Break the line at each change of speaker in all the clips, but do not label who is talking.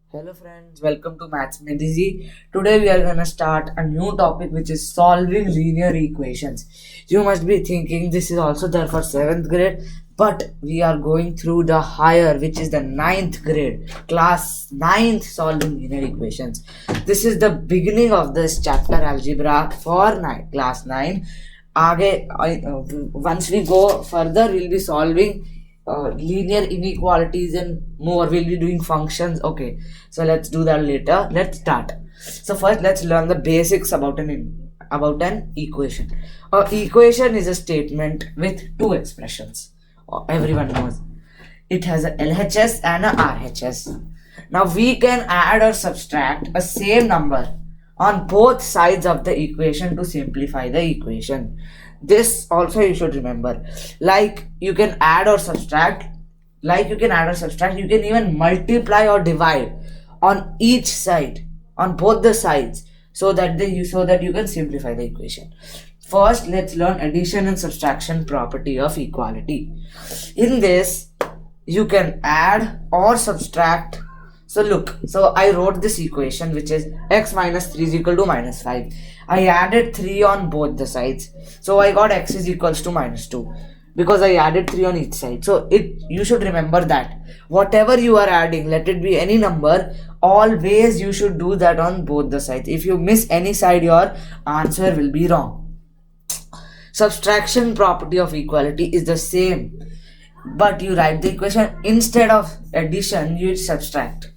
Hello friends, welcome to Maths Made Easy. Today we are gonna start a new topic which is solving linear equations. You must be thinking this is also there for 7th grade, but we are going through the higher which is the ninth grade, class 9th solving linear equations. This is the beginning of this chapter algebra for class 9. Once we go further, we'll be solving linear inequalities and more. We'll be doing functions. Okay, so let's do that later. Let's start. So first, let's learn the basics about an equation. A equation is a statement with two expressions. Everyone knows it has a LHS and a RHS. Now we can add or subtract a same number on both sides of the equation to simplify the equation. This also you should remember. You can add or subtract, you can even multiply or divide on each side, on both the sides, so that you can simplify the equation. First, let's learn addition and subtraction property of equality. In this, you can add or subtract. So look, I wrote this equation which is x minus 3 is equal to minus 5. I added 3 on both the sides. So I got x is equals to minus 2 because I added 3 on each side. So you should remember that whatever you are adding, let it be any number, always you should do that on both the sides. If you miss any side, your answer will be wrong. Subtraction property of equality is the same, but you write the equation instead of addition, you subtract.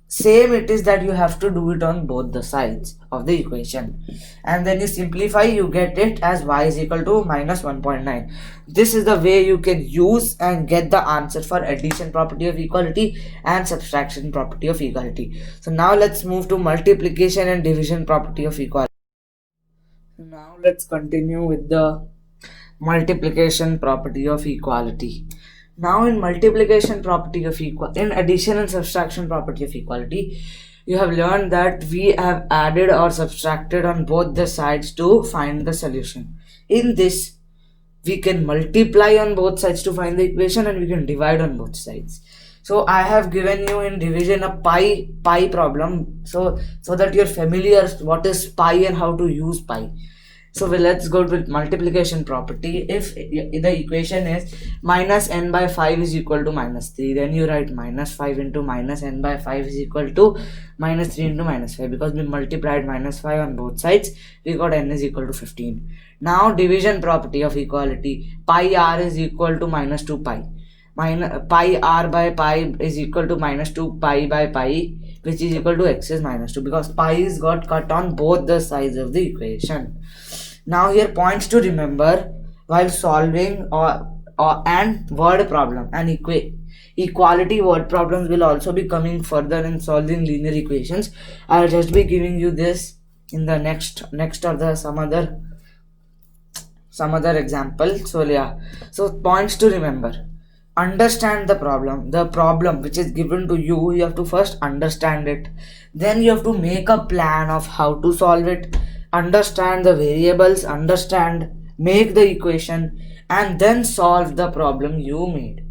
Same it is that you have to do it on both the sides of the equation, and then you simplify, you get it as y is equal to minus 1.9. This is the way you can use and get the answer for addition property of equality and subtraction property of equality. So now let's move to multiplication and division property of equality. Now let's continue with the multiplication property of equality. Now in multiplication property of in addition and subtraction property of equality, you have learned that we have added or subtracted on both the sides to find the solution. In this, we can multiply on both sides to find the equation, and we can divide on both sides. So I have given you in division a pi problem, so that you're familiar what is pi and how to use pi. So let's go with multiplication property. If the equation is minus n by 5 is equal to minus 3, then you write minus 5 into minus n by 5 is equal to minus 3 into minus 5. Because we multiplied minus 5 on both sides, we got n is equal to 15. Now division property of equality. Pi r is equal to minus 2 pi. Pi r by pi is equal to minus 2 pi by pi, which is equal to x is minus 2, because pi is got cut on both the sides of the equation. Now here points to remember while solving and word problem and equality word problems will also be coming further in solving linear equations. I'll just be giving you this in the next or the some other example. So points to remember. Understand the problem which is given to you. You have to first understand it, then you have to make a plan of how to solve it, understand the variables, make the equation, and then solve the problem you made.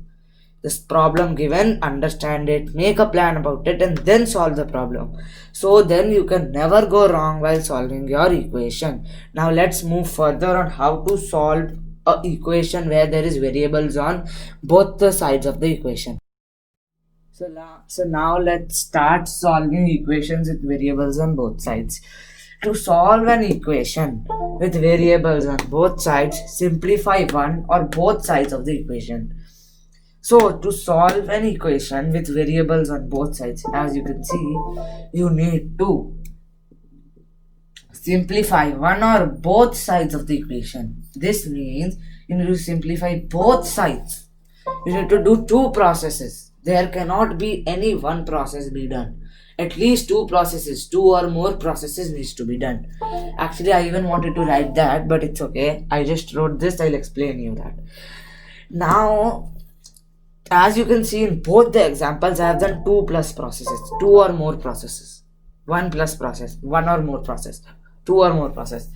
This problem given, understand it, make a plan about it, and then solve the problem. So then you can never go wrong while solving your equation. Now let's move further on how to solve a equation where there is variables on both the sides of the equation. So now let's start solving equations with variables on both sides. To solve an equation with variables on both sides, simplify one or both sides of the equation. So to solve an equation with variables on both sides, as you can see, you need to simplify one or both sides of the equation. This means you need to simplify both sides. You need to do two processes. There cannot be any one process be done. At least two or more processes needs to be done. Actually, I even wanted to write that, but it's okay. I just wrote this. I'll explain you that. Now, as you can see in both the examples, I have done two or more processes. One or more process. Two or more process.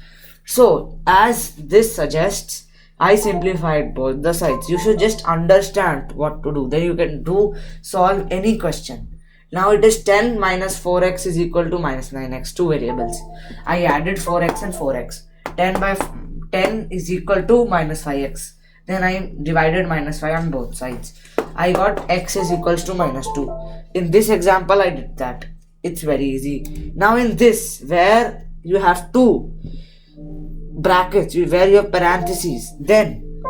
So as this suggests, I simplified both the sides. You should just understand what to do. Then you can solve any question. Now it is 10 minus 4x is equal to minus 9x, two variables. I added 4x and 4x. 10 by 10 is equal to minus 5x. Then I divided minus 5 on both sides. I got x is equals to minus 2. In this example I did that. It's very easy. Now in this, where you have two brackets, where you have parentheses, then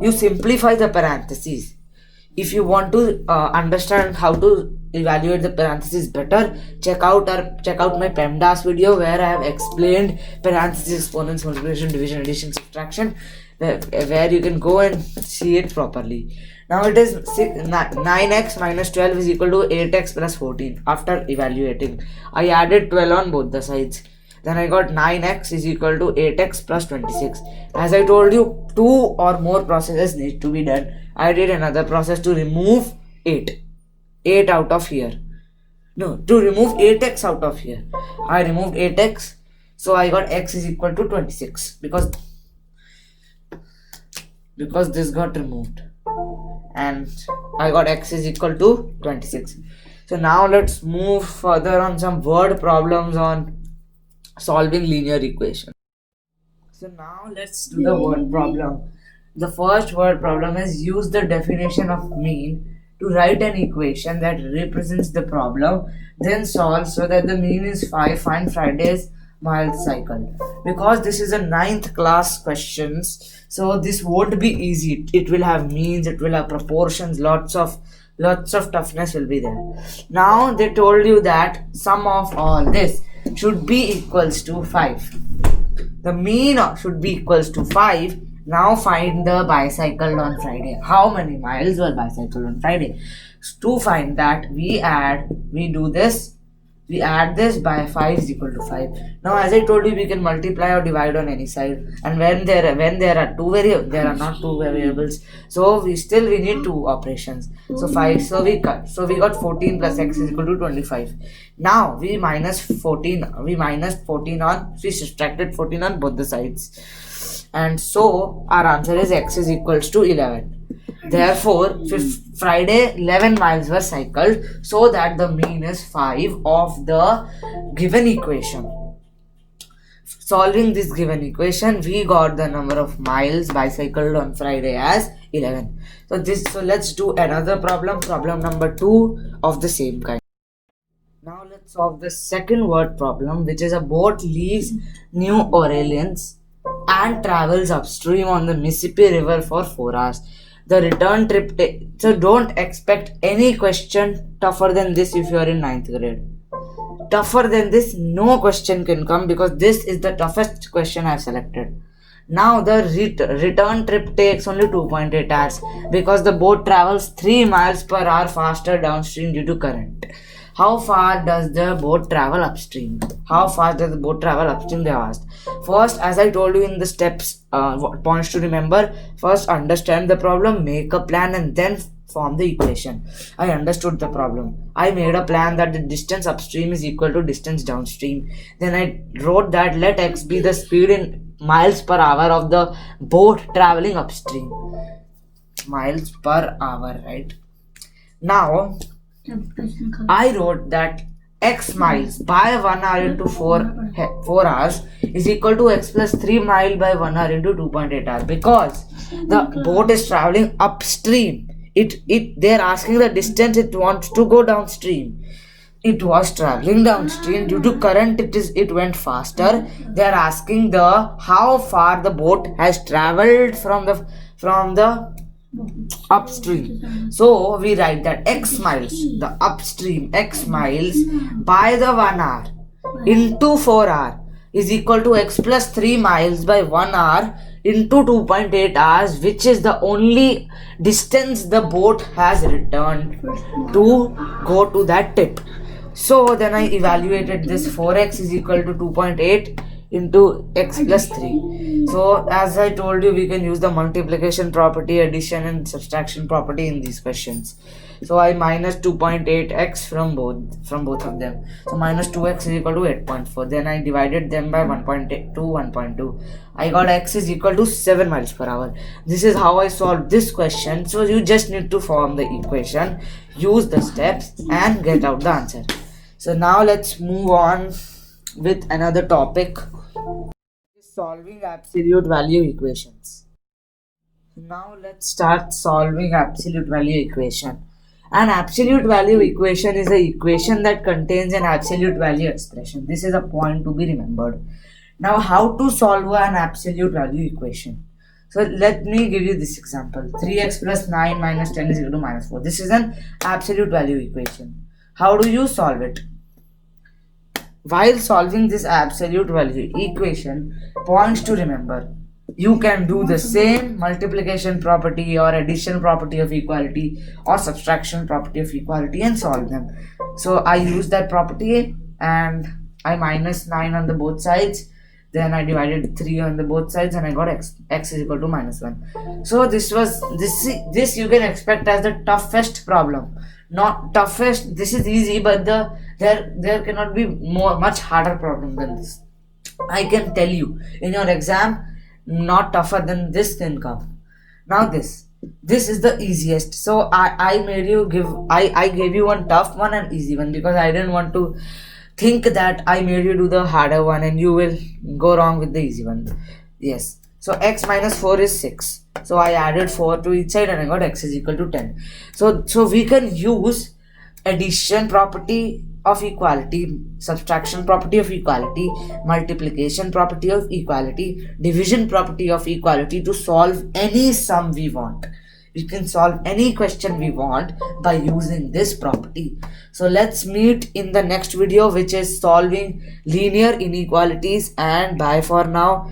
you simplify the parentheses. If you want to understand how to evaluate the parentheses better, check out my PEMDAS video where I have explained parentheses, exponents, multiplication, division, addition, subtraction, where you can go and see it properly. Now it is 9x minus 12 is equal to 8x plus 14. After evaluating, I added 12 on both the sides. Then I got 9x is equal to 8x plus 26. As I told you, 2 or more processes need to be done. I did another process to remove 8 out of here. No, to remove 8x out of here. I removed 8x, so I got x is equal to 26 because this got removed, and I got x is equal to 26. So now let's move further on some word problems on solving linear equation. So now let's do the word problem. The first word problem is use the definition of mean to write an equation that represents the problem, then solve so that the mean is 5. Find Friday's miles cycle. Because this is a 9th class questions, so this won't be easy. It will have means, it will have proportions, lots of toughness will be there. Now they told you that sum of all this should be equals to 5. The mean should be equals to 5. Now find the bicycle on Friday. How many miles were bicycled on Friday? To find that, we add this by 5 is equal to 5. Now as I told you, we can multiply or divide on any side, and when there are two variables, there are not two variables, so we need two operations. So 5, so we got 14 plus x is equal to 25. Now we subtracted 14 on both the sides, and so our answer is x is equals to 11. Therefore, Friday 11 miles were cycled, so that the mean is 5 of the given equation. Solving this given equation, we got the number of miles bicycled on Friday as 11. So let's do another problem number 2 of the same kind. Now let's solve the second word problem, which is a boat leaves New Orleans and travels upstream on the Mississippi River for 4 hours. The return trip so don't expect any question tougher than this if you are in 9th grade. Tougher than this, no question can come, because this is the toughest question I have selected. Now the return trip takes only 2.8 hours because the boat travels 3 miles per hour faster downstream due to current. How far does the boat travel upstream? How fast does the boat travel upstream, they asked. First, as I told you in the steps, points to remember, first understand the problem, make a plan, and then form the equation. I understood the problem. I made a plan that the distance upstream is equal to distance downstream. Then I wrote that let x be the speed in miles per hour of the boat traveling upstream. Miles per hour, right? Now, I wrote that x miles by 1 hour into 4 hours is equal to x plus 3 mile by 1 hour into 2.8 hours, because the boat is traveling upstream. They're asking the distance it wants to go downstream. It was traveling downstream due to current. It went faster. They're asking how far the boat has traveled from the upstream. So we write that x miles, the upstream x miles by the 1 hour into 4 hour is equal to x plus 3 miles by 1 hour into 2.8 hours, which is the only distance the boat has returned to go to that tip. So then I evaluated this. 4x is equal to 2.8 into x plus 3. So as I told you, we can use the multiplication property, addition and subtraction property in these questions. So I minus 2.8x from both of them. So minus 2x is equal to 8.4. Then I divided them by 1.2, 1.2. I got x is equal to 7 miles per hour. This is how I solved this question. So you just need to form the equation, use the steps and get out the answer. So now let's move on with another topic, solving absolute value equations. Now let's start solving absolute value equation. An absolute value equation is an equation that contains an absolute value expression. This is a point to be remembered. Now how to solve an absolute value equation? So let me give you this example. 3x plus 9 minus 10 is equal to minus 4. This is an absolute value equation. How do you solve it? While solving this absolute value equation, points to remember. You can do the same multiplication property or addition property of equality or subtraction property of equality and solve them. So I use that property and I minus 9 on the both sides. Then I divided 3 on the both sides and I got x is equal to minus 1. So this you can expect as the toughest problem. Not toughest, this is easy, but there cannot be much harder problem than this. I can tell you, in your exam, not tougher than this can come. Now this is the easiest. So I gave you one tough one and easy one because I didn't want to think that I made you do the harder one and you will go wrong with the easy one. Yes. So x minus 4 is 6. So I added 4 to each side and I got x is equal to 10. So we can use addition property of equality, subtraction property of equality, multiplication property of equality, division property of equality to solve any sum we want. We can solve any question we want by using this property. So let's meet in the next video, which is solving linear inequalities, and bye for now.